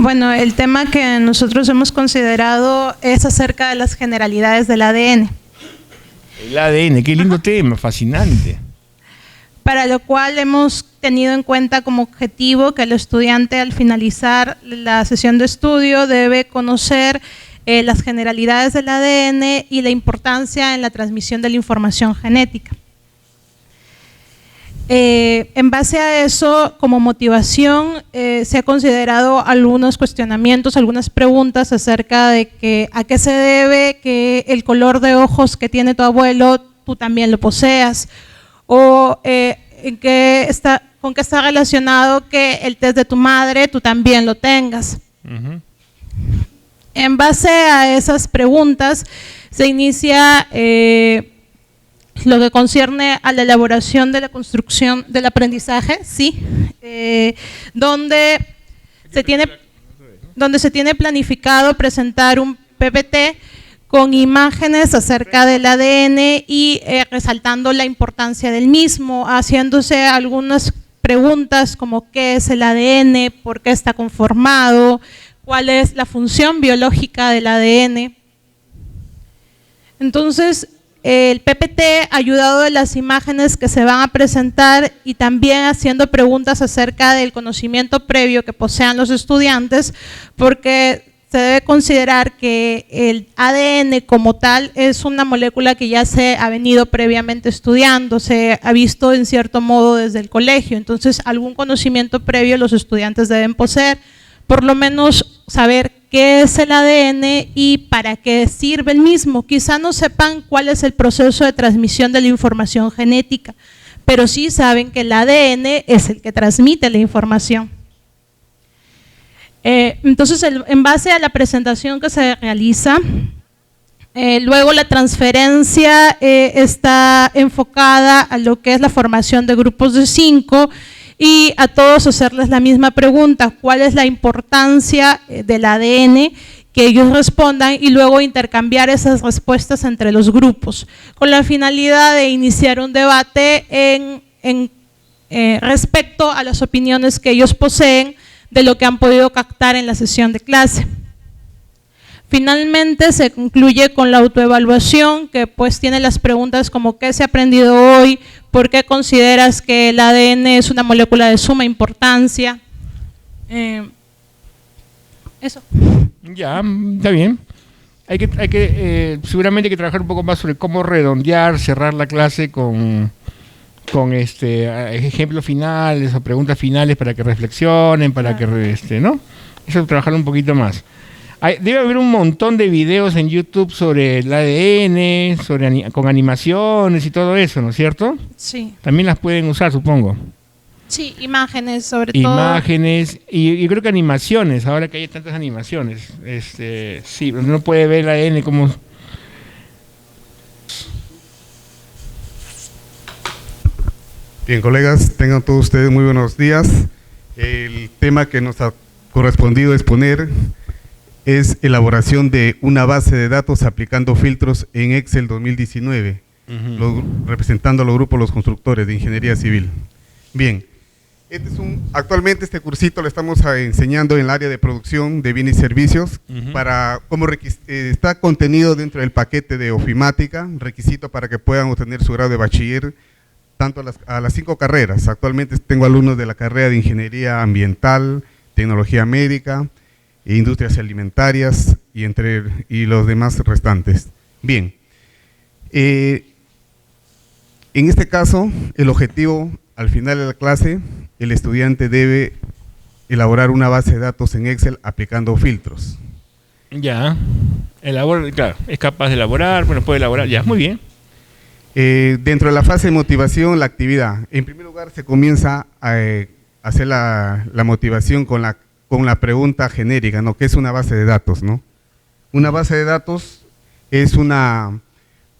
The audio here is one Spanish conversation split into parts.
Bueno, el tema que nosotros hemos considerado es acerca de las generalidades del ADN. El ADN, qué lindo tema, fascinante. Para lo cual hemos tenido en cuenta como objetivo que el estudiante al finalizar la sesión de estudio debe conocer las generalidades del ADN y la importancia en la transmisión de la información genética. En base a eso, como motivación, se ha considerado algunos cuestionamientos, algunas preguntas acerca de a qué se debe que el color de ojos que tiene tu abuelo tú también lo poseas, o con qué está relacionado que el test de tu madre tú también lo tengas. En base a esas preguntas se inicia lo que concierne a la elaboración de la construcción del aprendizaje, ¿sí? Donde se tiene planificado presentar un PPT con imágenes acerca del ADN y resaltando la importancia del mismo, haciéndose algunas preguntas como qué es el ADN, por qué está conformado, cuál es la función biológica del ADN. Entonces, el PPT, ayudado de las imágenes que se van a presentar y también haciendo preguntas acerca del conocimiento previo que posean los estudiantes, porque se debe considerar que el ADN como tal es una molécula que ya se ha venido previamente estudiando, se ha visto en cierto modo desde el colegio, entonces algún conocimiento previo los estudiantes deben poseer, por lo menos saber qué es el ADN y para qué sirve el mismo. Quizá no sepan cuál es el proceso de transmisión de la información genética, pero sí saben que el ADN es el que transmite la información. Entonces, en base a la presentación que se realiza, luego la transferencia está enfocada a lo que es la formación de grupos de 5 y a todos hacerles la misma pregunta, ¿cuál es la importancia del ADN? Que ellos respondan y luego intercambiar esas respuestas entre los grupos, con la finalidad de iniciar un debate respecto a las opiniones que ellos poseen de lo que han podido captar en la sesión de clase. Finalmente se concluye con la autoevaluación, que pues tiene las preguntas como ¿qué se ha aprendido hoy? ¿Por qué consideras que el ADN es una molécula de suma importancia? Eso. Ya, está bien. Seguramente hay que trabajar un poco más sobre cómo redondear, cerrar la clase con ejemplos finales o preguntas finales para que reflexionen, para que, ¿no? Eso trabajar un poquito más. Debe haber un montón de videos en YouTube sobre el ADN, con animaciones y todo eso, ¿no es cierto? Sí. También las pueden usar, supongo. Sí, imágenes sobre todo. Imágenes y creo que animaciones, ahora que hay tantas animaciones. Sí, uno puede ver el ADN como... Bien, colegas, tengan todos ustedes muy buenos días. El tema que nos ha correspondido exponer es elaboración de una base de datos aplicando filtros en Excel 2019, representando a los grupos Los Constructores de Ingeniería Civil. Bien, actualmente este cursito lo estamos enseñando en el área de producción de bienes y servicios, está contenido dentro del paquete de ofimática, requisito para que puedan obtener su grado de bachiller, tanto a las 5 carreras. Actualmente tengo alumnos de la carrera de Ingeniería Ambiental, Tecnología Médica, Industrias Alimentarias y los demás restantes. Bien, en este caso, el objetivo, al final de la clase, el estudiante debe elaborar una base de datos en Excel aplicando filtros. Ya, claro, es capaz de elaborar, puede elaborar, ya, muy bien. Dentro de la fase de motivación, la actividad. En primer lugar, se comienza a hacer la motivación con la pregunta genérica, ¿no? ¿Qué es una base de datos, no? Una base de datos es un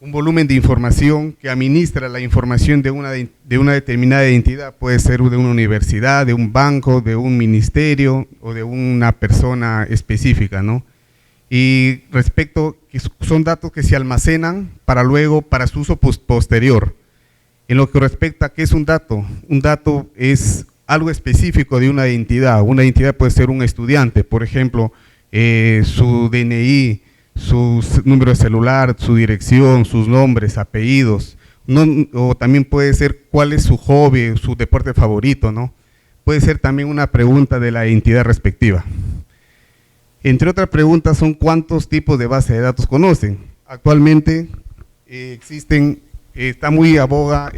volumen de información que administra la información de una determinada entidad, puede ser de una universidad, de un banco, de un ministerio o de una persona específica, ¿no? Y respecto, que son datos que se almacenan para su uso posterior. En lo que respecta a qué es un dato es algo específico de una identidad. Una identidad puede ser un estudiante, por ejemplo, su DNI, su número de celular, su dirección, sus nombres, apellidos, o también puede ser cuál es su hobby, su deporte favorito, ¿no? Puede ser también una pregunta de la identidad respectiva. Entre otras preguntas son cuántos tipos de base de datos conocen. Actualmente existen, está muy de moda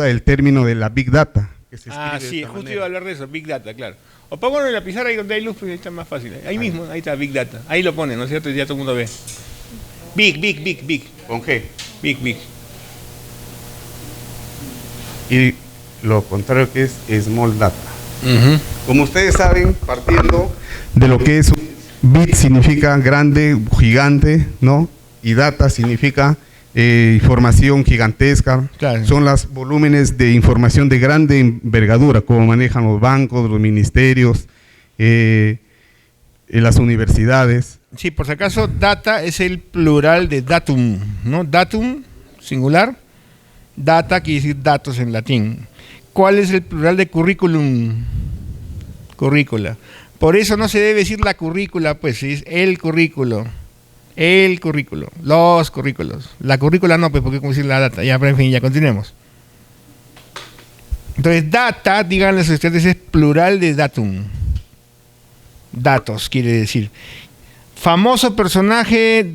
el término de la Big Data. Que se sí, justo iba a hablar de eso, Big Data, claro. O pónganlo en la pizarra ahí donde hay luz, pues está más fácil. Ahí mismo, ahí está Big Data. Ahí lo ponen, ¿no es cierto? Y ya todo el mundo ve. Big. Con G. Big. Y lo contrario que es Small Data. Como ustedes saben, partiendo de lo que es bit significa grande, gigante, ¿no? Y data significa información gigantesca. Claro. Son los volúmenes de información de grande envergadura, como manejan los bancos, los ministerios, las universidades. Sí, por si acaso, data es el plural de datum, ¿no? Datum, singular. Data quiere decir datos en latín. ¿Cuál es el plural de currículum? Currícula. Por eso no se debe decir la currícula, pues es el currículo. El currículo. Los currículos. La currícula no, pues porque como decir la data. Ya, pero en fin, ya continuemos. Entonces, data, díganle a ustedes, es plural de datum. Datos, quiere decir. Famoso personaje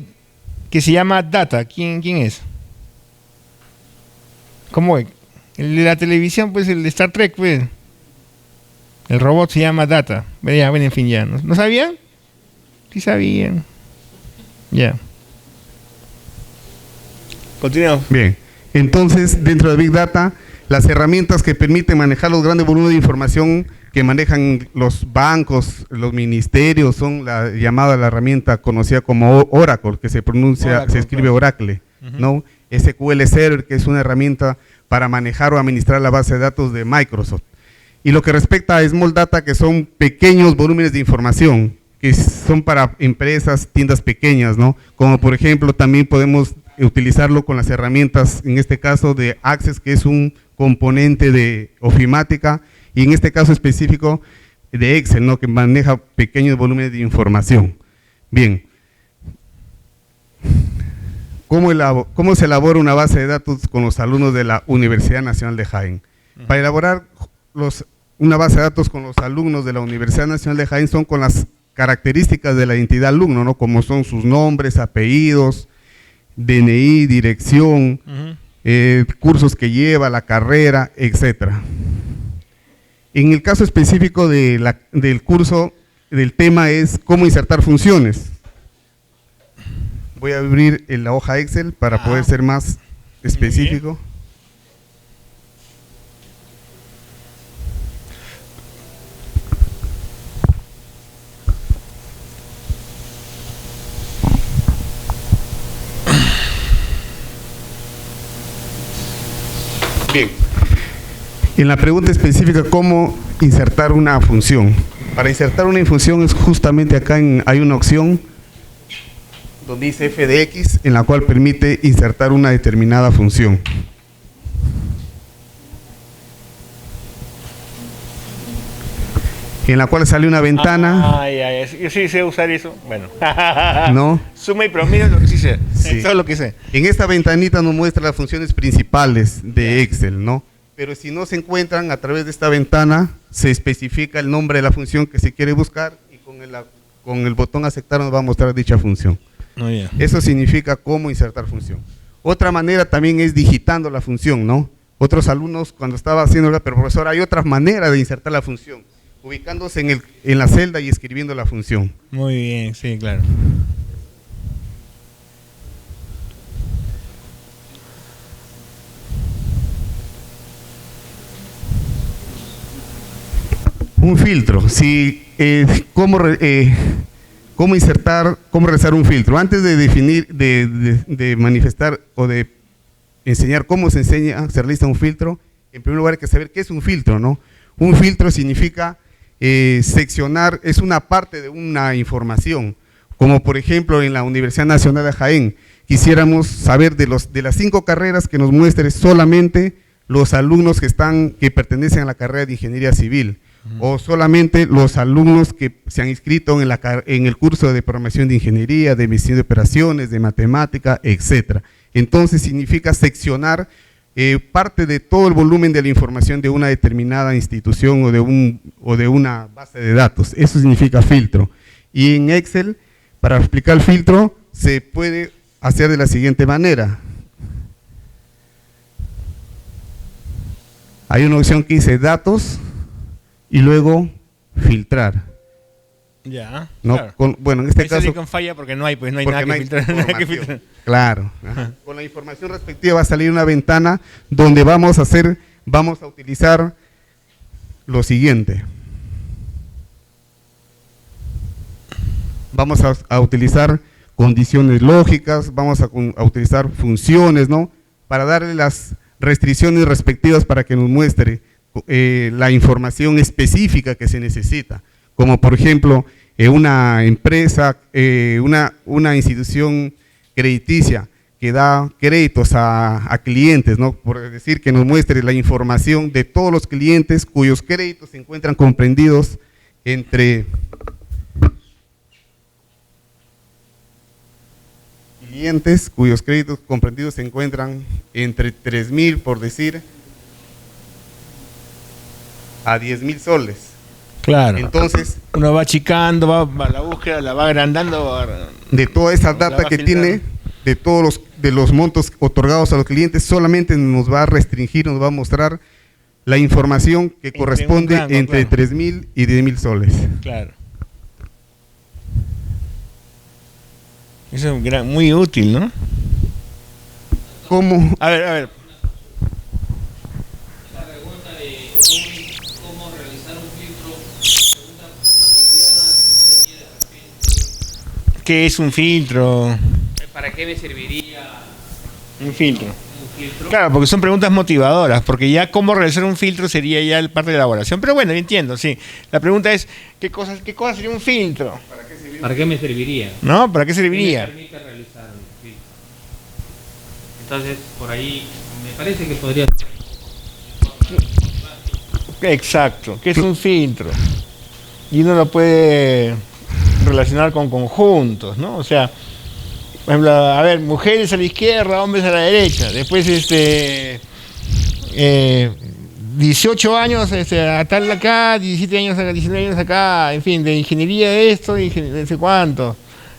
que se llama Data. ¿Quién es? ¿Cómo es? El de la televisión, pues el de Star Trek, pues. El robot se llama Data. Ya, bueno, en fin, ya. ¿No sabían? Sí sabían. Ya. Continuamos. Bien. Entonces, dentro de Big Data, las herramientas que permiten manejar los grandes volúmenes de información que manejan los bancos, los ministerios, son la herramienta conocida como Oracle, que se pronuncia, Oracle, se escribe Oracle, ¿no? SQL Server, que es una herramienta para manejar o administrar la base de datos de Microsoft. Y lo que respecta a Small Data, que son pequeños volúmenes de información, que son para empresas, tiendas pequeñas, ¿no? Como por ejemplo, también podemos utilizarlo con las herramientas, en este caso de Access, que es un componente de ofimática, y en este caso específico de Excel, ¿no? Que maneja pequeños volúmenes de información. Bien. ¿Cómo se elabora una base de datos con los alumnos de la Universidad Nacional de Jaén? Para elaborar una base de datos con los alumnos de la Universidad Nacional de Jaén son con las características de la identidad alumno, ¿no? Como son sus nombres, apellidos, DNI, dirección, cursos que lleva, la carrera, etcétera. En el caso específico del curso, del tema es cómo insertar funciones. Voy a abrir la hoja Excel para poder ser más específico. Bien. En la pregunta específica, ¿cómo insertar una función? Para insertar una función es justamente acá hay una opción donde dice f de x, en la cual permite insertar una determinada función. En la cual sale una ventana. Yo sí sé usar eso. Bueno. ¿No? Suma y promedio es lo que sí sé. Sí. Todo lo que sé. En esta ventanita nos muestra las funciones principales de Excel, ¿no? Pero si no se encuentran a través de esta ventana, se especifica el nombre de la función que se quiere buscar y con el botón aceptar nos va a mostrar dicha función. Eso significa cómo insertar función. Otra manera también es digitando la función, ¿no? Otros alumnos cuando estaba haciendo, pero profesor, hay otra manera de insertar la función, ubicándose en la celda y escribiendo la función. Muy bien, sí, claro. Un filtro, ¿cómo insertar, cómo realizar un filtro? Antes de definir, de manifestar o de enseñar cómo se realiza un filtro, en primer lugar hay que saber qué es un filtro, ¿no? Un filtro significa seccionar, es una parte de una información, como por ejemplo en la Universidad Nacional de Jaén, quisiéramos saber de las 5 carreras que nos muestre solamente los alumnos que pertenecen a la carrera de Ingeniería Civil, o solamente los alumnos que se han inscrito en el curso de programación de ingeniería, de medicina de operaciones, de matemática, etcétera. Entonces significa seccionar parte de todo el volumen de la información de una determinada institución o de una base de datos. Eso significa filtro. Y en Excel, para explicar el filtro, se puede hacer de la siguiente manera. Hay una opción que dice datos y luego filtrar. Ya, ¿No? claro. Bueno, en este caso Silicon falla porque no hay nada que filtrar. Nada que filtrar. Claro. Con la información respectiva va a salir una ventana donde vamos a utilizar lo siguiente. Vamos a utilizar condiciones lógicas, vamos a utilizar funciones, ¿no? Para darle las restricciones respectivas para que nos muestre la información específica que se necesita, como por ejemplo una empresa, una institución crediticia que da créditos a clientes, ¿no? Por decir, que nos muestre la información de todos los clientes cuyos créditos se encuentran comprendidos entre clientes cuyos créditos comprendidos se encuentran entre 3.000, por decir, a 10.000 soles. Claro. Entonces, uno va achicando, va a la búsqueda, la va agrandando. De toda esa data que tiene, de los montos otorgados a los clientes, solamente nos va a restringir, nos va a mostrar la información que corresponde entre 3.000 y 10.000 soles. Claro. Eso es muy útil, ¿no? ¿Cómo? A ver. La pregunta de cómo realizar un filtro, la pregunta asociada sería de repente, ¿Qué es un filtro? ¿para qué me serviría Un filtro. un filtro? Claro, porque son preguntas motivadoras, porque ya cómo realizar un filtro sería ya parte de la elaboración. Pero bueno, entiendo, sí. La pregunta es, ¿qué cosa sería un filtro? ¿Para qué me serviría? ¿No? ¿Para qué ¿Qué serviría? me permite realizar un filtro? Entonces, por ahí me parece que podría ser. Exacto, ¿qué es un filtro? Y uno lo puede relacionar con conjuntos, ¿no? O sea, por ejemplo, a ver, mujeres a la izquierda, hombres a la derecha. Después, 18 años a tal acá, 17 años acá, 19 años acá, en fin, de ingeniería de esto, de no sé cuánto.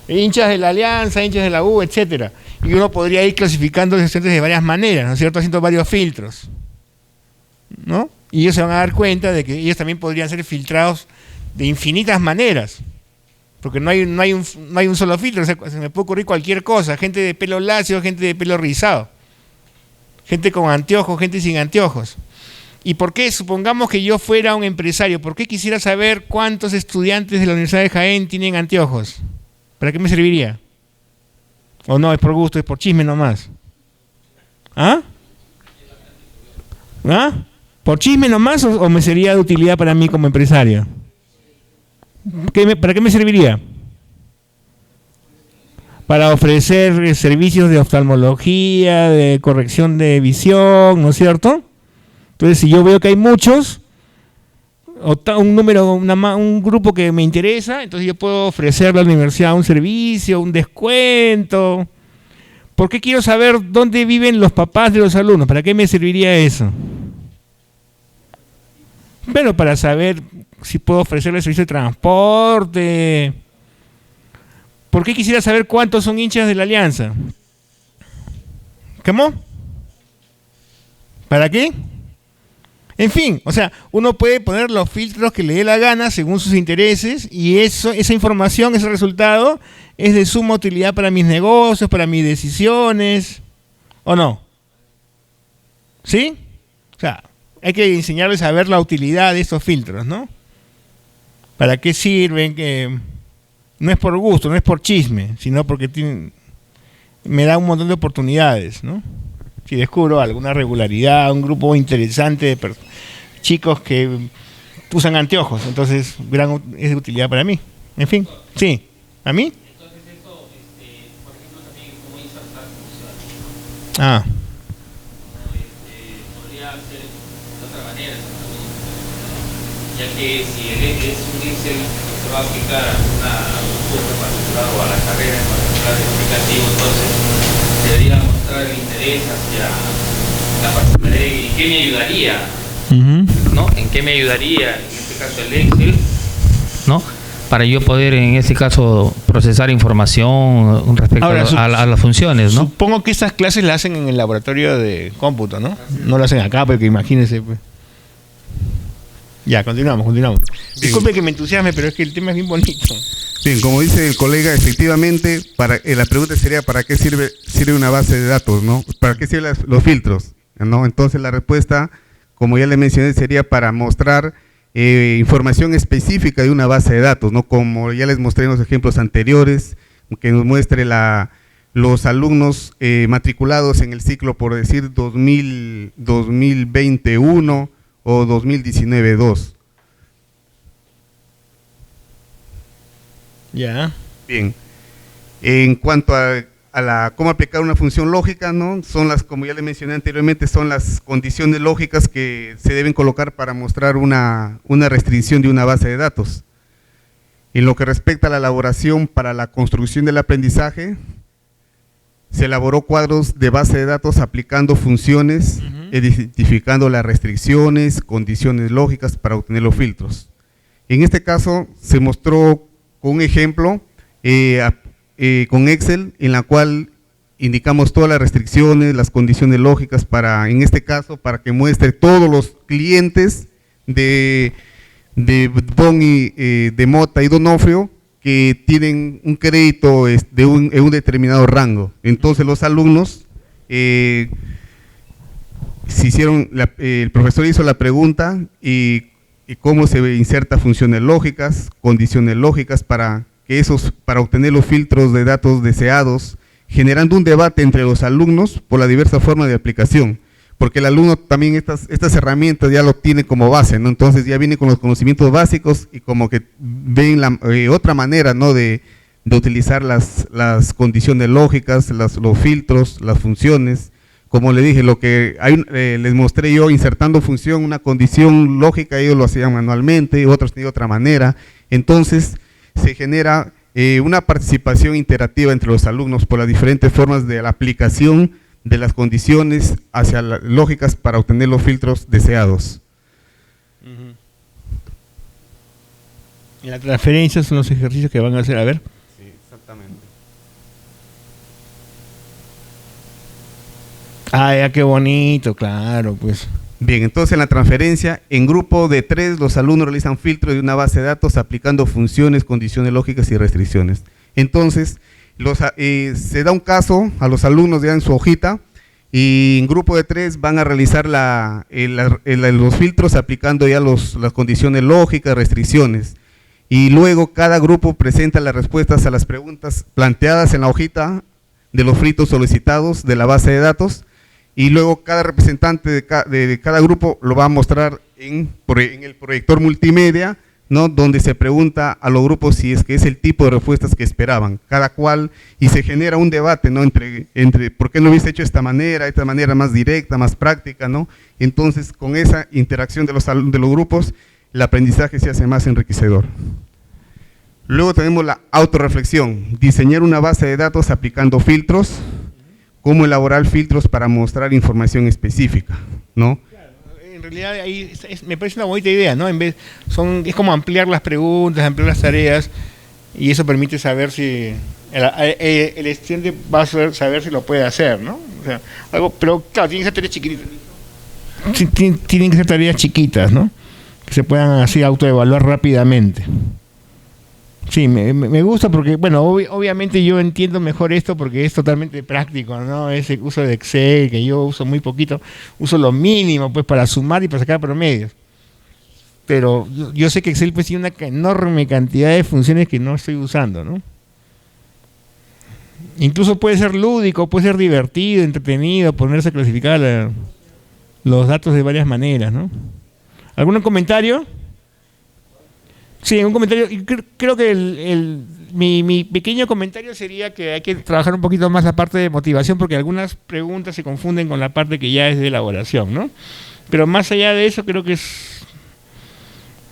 Hinchas de la Alianza, hinchas de la U, etcétera. Y uno podría ir clasificando los estudiantes de varias maneras, ¿no es cierto? Haciendo varios filtros, ¿no? Y ellos se van a dar cuenta de que ellos también podrían ser filtrados de infinitas maneras, porque no hay un solo filtro. O sea, se me puede ocurrir cualquier cosa: gente de pelo lacio, gente de pelo rizado, gente con anteojos, gente sin anteojos. ¿Y por qué? Supongamos que yo fuera un empresario, ¿por qué quisiera saber cuántos estudiantes de la Universidad de Jaén tienen anteojos? ¿Para qué me serviría? ¿O no, es por gusto, es por chisme nomás? ¿Ah? ¿Ah? ¿Por chisme nomás o me sería de utilidad para mí como empresario? ¿Para qué me serviría? Para ofrecer servicios de oftalmología, de corrección de visión, ¿no es cierto? Entonces, si yo veo que hay muchos, un grupo que me interesa, entonces yo puedo ofrecerle a la universidad un servicio, un descuento. ¿Por qué quiero saber dónde viven los papás de los alumnos? ¿Para qué me serviría eso? Pero para saber si puedo ofrecerle servicio de transporte. ¿Por qué quisiera saber cuántos son hinchas de la Alianza? ¿Cómo? ¿Para qué? En fin, o sea, uno puede poner los filtros que le dé la gana según sus intereses, y esa información, ese resultado, es de suma utilidad para mis negocios, para mis decisiones, ¿o no? ¿Sí? O sea, hay que enseñarles a ver la utilidad de estos filtros, ¿no? ¿Para qué sirven? Que no es por gusto, no es por chisme, sino porque me da un montón de oportunidades, ¿no? Si descubro alguna regularidad, un grupo interesante de chicos que usan anteojos, entonces es de utilidad para mí. En fin, sí. ¿A mí? Entonces eso, por ejemplo, también cómo insertar funciones. Ah. Podría ya que si es un Excel que se va a aplicar a un curso particular o a la carrera en particular de aplicativo, entonces debería mostrar el interés hacia la particularidad y qué me ayudaría, ¿no? ¿En qué me ayudaría, en este caso el Excel, ¿no? Para yo poder, en ese caso, procesar información respecto a las funciones, ¿no? Supongo que estas clases las hacen en el laboratorio de cómputo, ¿no? No lo hacen acá, porque imagínense, pues. Ya, continuamos. Disculpe que me entusiasme, pero es que el tema es bien bonito. Bien, como dice el colega, efectivamente, la pregunta sería ¿para qué sirve una base de datos, no? ¿Para qué sirven los filtros, no? Entonces la respuesta, como ya le mencioné, sería para mostrar información específica de una base de datos, ¿no? Como ya les mostré en los ejemplos anteriores, que nos muestre los alumnos matriculados en el ciclo, por decir, 2021 o 2019-2. Ya. Bien. En cuanto a cómo aplicar una función lógica, ¿no? Son como ya le mencioné anteriormente, son las condiciones lógicas que se deben colocar para mostrar una restricción de una base de datos. En lo que respecta a la elaboración para la construcción del aprendizaje, se elaboró cuadros de base de datos aplicando funciones, identificando las restricciones, condiciones lógicas para obtener los filtros. En este caso se mostró con un ejemplo con Excel, en la cual indicamos todas las restricciones, las condiciones lógicas en este caso, para que muestre todos los clientes de Boni, de Mota y Donofrio que tienen un crédito en un determinado rango. Entonces los alumnos el profesor hizo la pregunta y cómo se inserta funciones lógicas, condiciones lógicas para obtener los filtros de datos deseados, generando un debate entre los alumnos por la diversa forma de aplicación, porque el alumno también estas herramientas ya lo tiene como base, ¿no? Entonces ya viene con los conocimientos básicos y como que ven otra manera, ¿no? de utilizar las condiciones lógicas, los filtros, las funciones. Como le dije, les mostré yo insertando función, una condición lógica, ellos lo hacían manualmente, otros de otra manera. Entonces se genera una participación interactiva entre los alumnos por las diferentes formas de la aplicación de las condiciones hacia las lógicas para obtener los filtros deseados. Y la transferencia son los ejercicios que van a hacer, a ver. Sí, exactamente. Ah, ya, qué bonito, claro, pues. Bien, entonces en la transferencia, en grupo de 3, los alumnos realizan filtro de una base de datos aplicando funciones, condiciones lógicas y restricciones. Entonces, se da un caso a los alumnos ya en su hojita y en grupo de 3 van a realizar los filtros aplicando ya las condiciones lógicas, restricciones. Y luego cada grupo presenta las respuestas a las preguntas planteadas en la hojita de los filtros solicitados de la base de datos. Y luego cada representante de cada grupo lo va a mostrar en el proyector multimedia, ¿no? Donde se pregunta a los grupos si es que es el tipo de respuestas que esperaban, cada cual, y se genera un debate, ¿no? entre por qué no hubiese hecho esta manera más directa, más práctica, ¿no? Entonces, con esa interacción de los grupos, el aprendizaje se hace más enriquecedor. Luego tenemos la autorreflexión, diseñar una base de datos aplicando filtros, cómo elaborar filtros para mostrar información específica, ¿no? Claro, en realidad ahí me parece una bonita idea, ¿no? Es como ampliar las preguntas, ampliar las tareas, y eso permite saber si el estudiante va a saber si lo puede hacer, ¿no? O sea, pero claro, tienen que ser tareas chiquititas. Tienen que ser tareas chiquitas, ¿no? Que se puedan así autoevaluar rápidamente. Sí, me gusta porque, bueno, obviamente yo entiendo mejor esto porque es totalmente práctico, ¿no? Ese uso de Excel, que yo uso muy poquito, uso lo mínimo, pues, para sumar y para sacar promedios. Pero yo sé que Excel, pues, tiene una enorme cantidad de funciones que no estoy usando, ¿no? Incluso puede ser lúdico, puede ser divertido, entretenido, ponerse a clasificar los datos de varias maneras, ¿no? ¿Algún comentario? Sí, un comentario. Creo que mi pequeño comentario sería que hay que trabajar un poquito más la parte de motivación porque algunas preguntas se confunden con la parte que ya es de elaboración, ¿no? Pero más allá de eso, creo que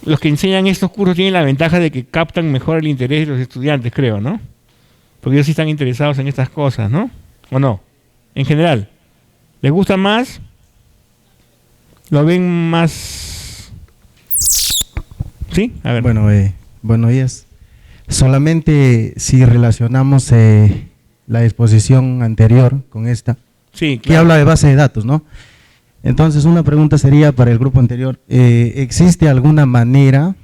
los que enseñan estos cursos tienen la ventaja de que captan mejor el interés de los estudiantes, creo, ¿no? Porque ellos sí están interesados en estas cosas, ¿no? ¿O no? En general. ¿Les gusta más? ¿Lo ven más? ¿Sí? A ver. Bueno, buenos días. Solamente si relacionamos la exposición anterior con esta, Sí, que claro. habla de base de datos, ¿no? Entonces, una pregunta sería para el grupo anterior, ¿existe alguna manera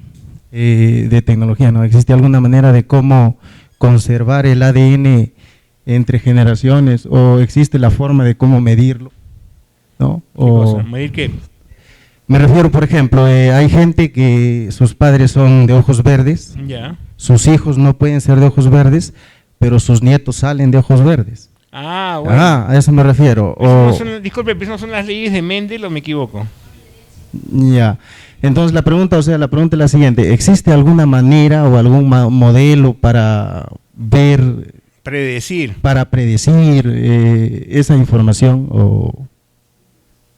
de tecnología, ¿no? ¿Existe alguna manera de cómo conservar el ADN entre generaciones o existe la forma de cómo medirlo, ¿no? ¿Qué cosa? ¿Medir qué? Me refiero, por ejemplo, hay gente que sus padres son de ojos verdes, Ya. sus hijos no pueden ser de ojos verdes, pero sus nietos salen de ojos verdes. Ah, bueno. A eso me refiero. Eso no son, disculpe, pero no son las leyes de Mendel o me equivoco. Ya. Entonces la pregunta es la siguiente: ¿existe alguna manera o algún modelo para ver, Predecir. para predecir esa información? ¿O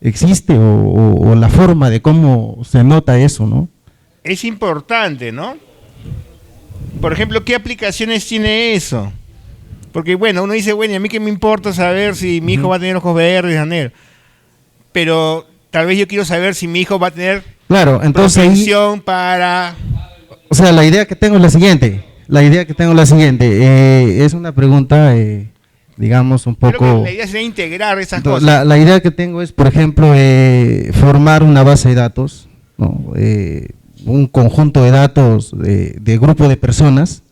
existe o la forma de cómo se nota eso, no? Es importante, ¿no? Por ejemplo, ¿qué aplicaciones tiene eso? Porque, bueno, uno dice, bueno, ¿y a mí qué me importa saber si mi hijo va a tener ojos verdes, Daniel? Pero tal vez yo quiero saber si mi hijo va a tener Claro, entonces ahí, propensión para... o sea, la idea que tengo es la siguiente. Es una pregunta, digamos, un Creo que poco... la idea sería integrar esas cosas. La idea que tengo es, por ejemplo, formar una base de datos, ¿no? Un conjunto de datos de grupo de personas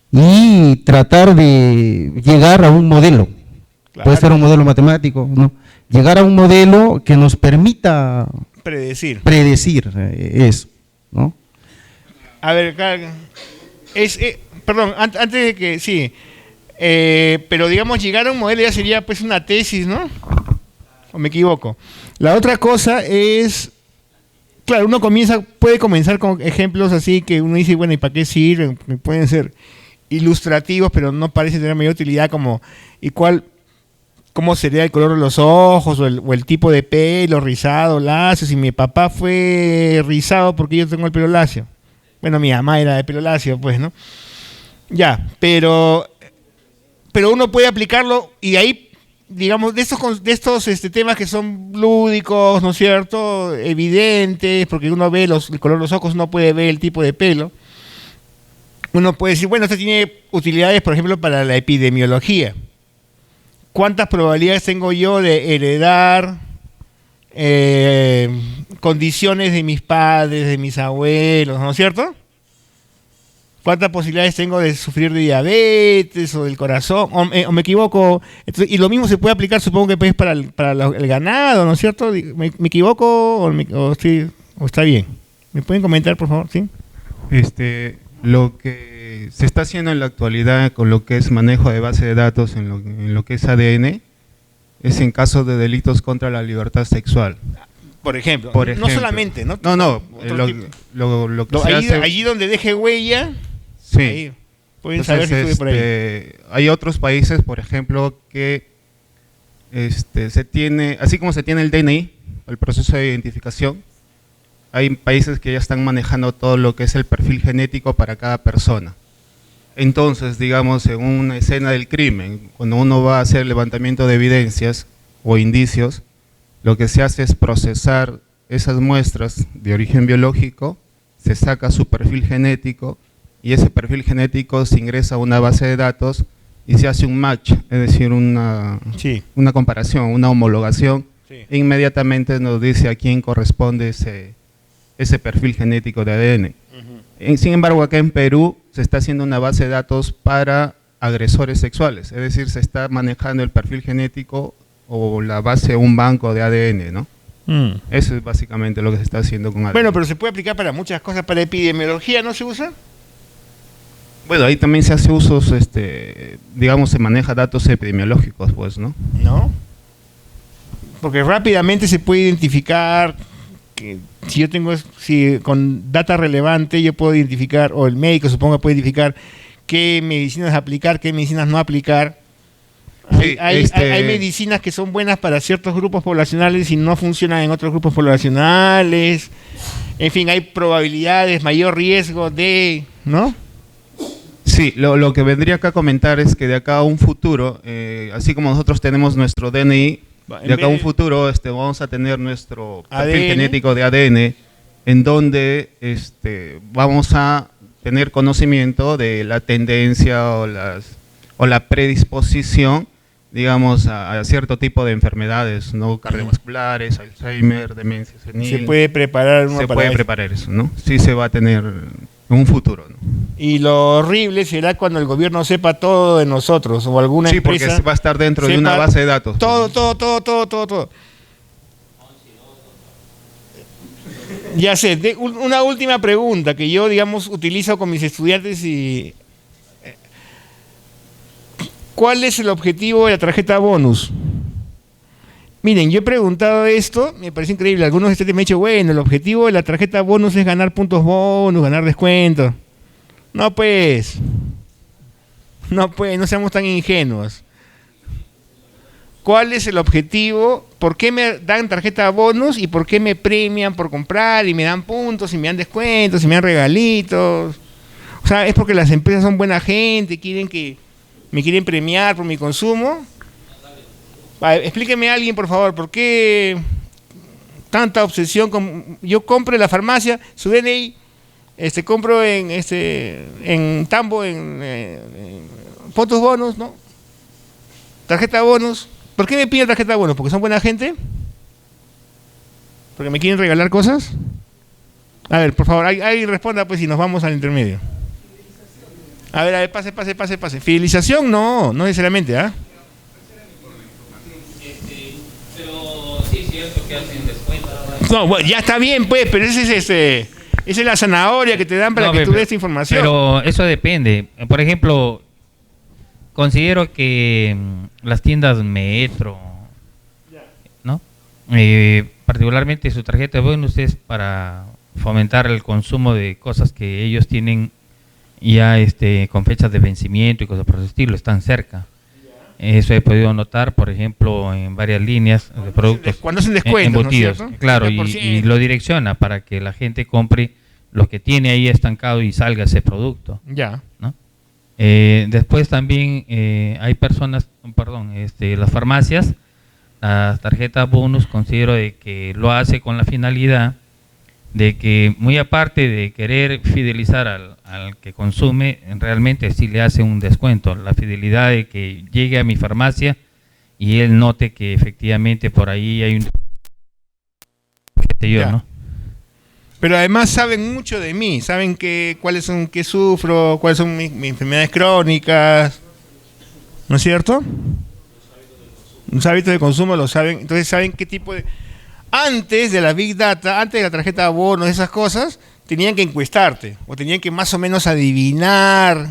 y tratar de llegar a un modelo. Claro. Puede ser un modelo matemático, ¿no? Llegar a un modelo que nos permita Predecir. predecir eso, ¿no? A ver, perdón, antes de que, sí, pero digamos llegar a un modelo ya sería pues una tesis, ¿no? ¿O me equivoco? La otra cosa es, claro, uno puede comenzar con ejemplos así que uno dice, bueno, ¿y para qué sirven? Pueden ser ilustrativos, pero no parece tener mayor utilidad como, ¿cómo sería el color de los ojos o el tipo de pelo, rizado, lacio? Si mi papá fue rizado porque yo tengo el pelo lacio. Bueno, mi mamá era de pelo lacio, pues, ¿no? Ya, pero uno puede aplicarlo y ahí, digamos, de estos temas que son lúdicos, ¿no es cierto? Evidentes, porque uno ve el color de los ojos, uno puede ver el tipo de pelo. Uno puede decir, bueno, esto tiene utilidades, por ejemplo, para la epidemiología. ¿Cuántas probabilidades tengo yo de heredar condiciones de mis padres, de mis abuelos, ¿no es cierto? ¿Cuántas posibilidades tengo de sufrir de diabetes o del corazón? ¿O me equivoco? Entonces, y lo mismo se puede aplicar, supongo que pues, para el ganado, ¿no es cierto? ¿Me equivoco o está bien? ¿Me pueden comentar, por favor? ¿Sí? Lo que se está haciendo en la actualidad con lo que es manejo de base de datos en lo que es ADN es en caso de delitos contra la libertad sexual. Por ejemplo. Por No ejemplo. solamente, ¿no? No, Otro tipo. lo que se hace... Allí donde deje huella, Sí. ahí pueden Entonces, saber si estuve por ahí. hay otros países, por ejemplo, que se tiene, así como se tiene el DNI, el proceso de identificación, hay países que ya están manejando todo lo que es el perfil genético para cada persona. Entonces, digamos, en una escena del crimen, cuando uno va a hacer levantamiento de evidencias o indicios, lo que se hace es procesar esas muestras de origen biológico, se saca su perfil genético y ese perfil genético se ingresa a una base de datos y se hace un match, es decir, una comparación, una homologación, e inmediatamente nos dice a quién corresponde ese perfil genético de ADN. Sin embargo, acá en Perú se está haciendo una base de datos para agresores sexuales, es decir, se está manejando el perfil genético o la base de un banco de ADN, ¿no? Eso es básicamente lo que se está haciendo con ADN. Bueno, pero se puede aplicar para muchas cosas. Para epidemiología, ¿no se usa? Bueno, ahí también se hace usos, digamos, se maneja datos epidemiológicos, pues, ¿no? No. Porque rápidamente se puede identificar que si con data relevante yo puedo identificar, o el médico supongo que puede identificar qué medicinas aplicar, qué medicinas no aplicar. Sí, Hay medicinas que son buenas para ciertos grupos poblacionales y no funcionan en otros grupos poblacionales. en fin, hay probabilidades, mayor riesgo de, ¿no? Sí, lo que vendría acá a comentar es que de acá a un futuro, así como nosotros tenemos nuestro DNI, de acá a un futuro vamos a tener nuestro perfil genético de ADN, en donde vamos a tener conocimiento de la tendencia o la predisposición, digamos, a cierto tipo de enfermedades, ¿no? Cardiovasculares, Alzheimer, demencia senil. Se puede preparar uno se para puede eso. preparar eso, ¿no? Sí se va a tener en un futuro, ¿no? Y lo horrible será cuando el gobierno sepa todo de nosotros o alguna Sí, empresa. porque va a estar dentro de una sepa base de datos. Todo. Ya sé, una última pregunta que yo, digamos, utilizo con mis estudiantes y... ¿Cuál es el objetivo de la tarjeta bonus? Miren, yo he preguntado esto, me parece increíble. Algunos estudiantes me han dicho, bueno, el objetivo de la tarjeta bonus es ganar puntos bonus, ganar descuentos. No no seamos tan ingenuos. ¿Cuál es el objetivo? ¿Por qué me dan tarjeta bonus y por qué me premian por comprar y me dan puntos y me dan descuentos y me dan regalitos? O sea, ¿es porque las empresas son buena gente, me quieren premiar por mi consumo? Explíqueme a alguien, por favor, ¿por qué tanta obsesión con... Yo compro en la farmacia, su DNI, compro en Tambo, en puntos bonus, ¿no? Tarjeta bonus. ¿Por qué me piden tarjeta bonus? ¿Porque son buena gente? ¿Porque me quieren regalar cosas? A ver, por favor, alguien responda pues y nos vamos al intermedio. A ver, pase. Fidelización no necesariamente, ¿ah? Pero sí es cierto que hacen descuentos. No, bueno, ya está bien, pues, pero esa es la zanahoria que te dan para que tú des esta información. Pero eso depende. Por ejemplo, considero que las tiendas Metro, ¿no? Particularmente su tarjeta de bonus es para fomentar el consumo de cosas que ellos tienen ya con fechas de vencimiento y cosas por ese estilo, están cerca. Eso he podido notar, por ejemplo, en varias líneas de productos. Cuando hacen descuentos, embutidos, ¿no es cierto? claro, y lo direcciona para que la gente compre lo que tiene ahí estancado y salga ese producto. Ya. ¿No? Después también hay personas, las farmacias, las tarjetas bonus, considero de que lo hace con la finalidad de que, muy aparte de querer fidelizar al que consume, realmente sí le hace un descuento. La fidelidad de que llegue a mi farmacia y él note que efectivamente por ahí hay un... qué sé yo, ¿no? Pero además saben mucho de mí, saben qué sufro, cuáles son mis enfermedades crónicas, ¿no es cierto? Los hábitos de consumo lo saben, entonces saben qué tipo de... Antes de la Big Data, antes de la tarjeta de abonos, esas cosas, tenían que encuestarte, o tenían que más o menos adivinar,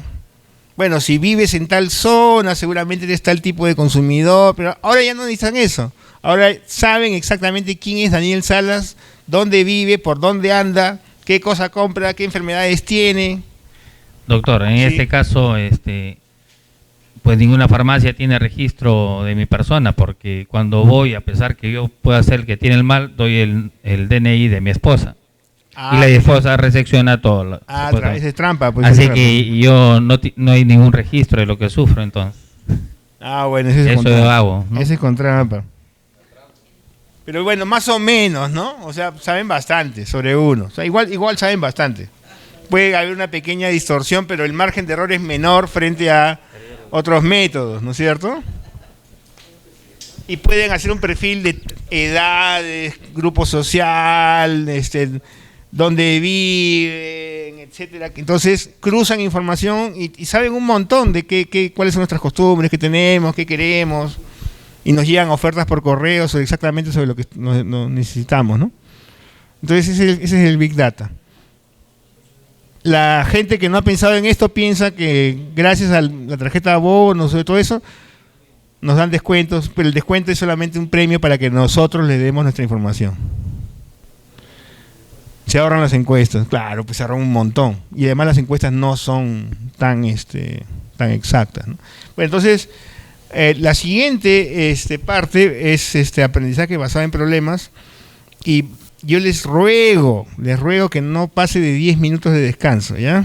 bueno, si vives en tal zona, seguramente eres tal tipo de consumidor, pero ahora ya no necesitan eso. Ahora saben exactamente quién es Daniel Salas, dónde vive, por dónde anda, qué cosa compra, qué enfermedades tiene. Doctor, en este caso, pues ninguna farmacia tiene registro de mi persona, porque cuando voy, a pesar que yo pueda ser el que tiene el mal, doy el DNI de mi esposa. Y la esposa recepciona todo. Esa es trampa. Pues así que yo no hay ningún registro de lo que sufro, entonces. Bueno, eso es eso hago, ¿no? Ese es con trampa. Pero bueno, más o menos, ¿no? O sea, saben bastante sobre uno. O sea, igual saben bastante. Puede haber una pequeña distorsión, pero el margen de error es menor frente a otros métodos, ¿no es cierto? Y pueden hacer un perfil de edades, grupo social, dónde viven, etcétera. Entonces cruzan información y saben un montón de cuáles son nuestras costumbres, qué tenemos, qué queremos, y nos llegan ofertas por correo exactamente sobre lo que nos necesitamos, ¿no? Entonces ese es el Big Data. La gente que no ha pensado en esto piensa que gracias a la tarjeta de abonos y todo eso nos dan descuentos, pero el descuento es solamente un premio para que nosotros le demos nuestra información. Se ahorran las encuestas, claro, pues se ahorran un montón. Y además las encuestas no son tan exactas, ¿no? Bueno, entonces, la siguiente parte es aprendizaje basado en problemas. Y yo les ruego que no pase de 10 minutos de descanso, ¿ya?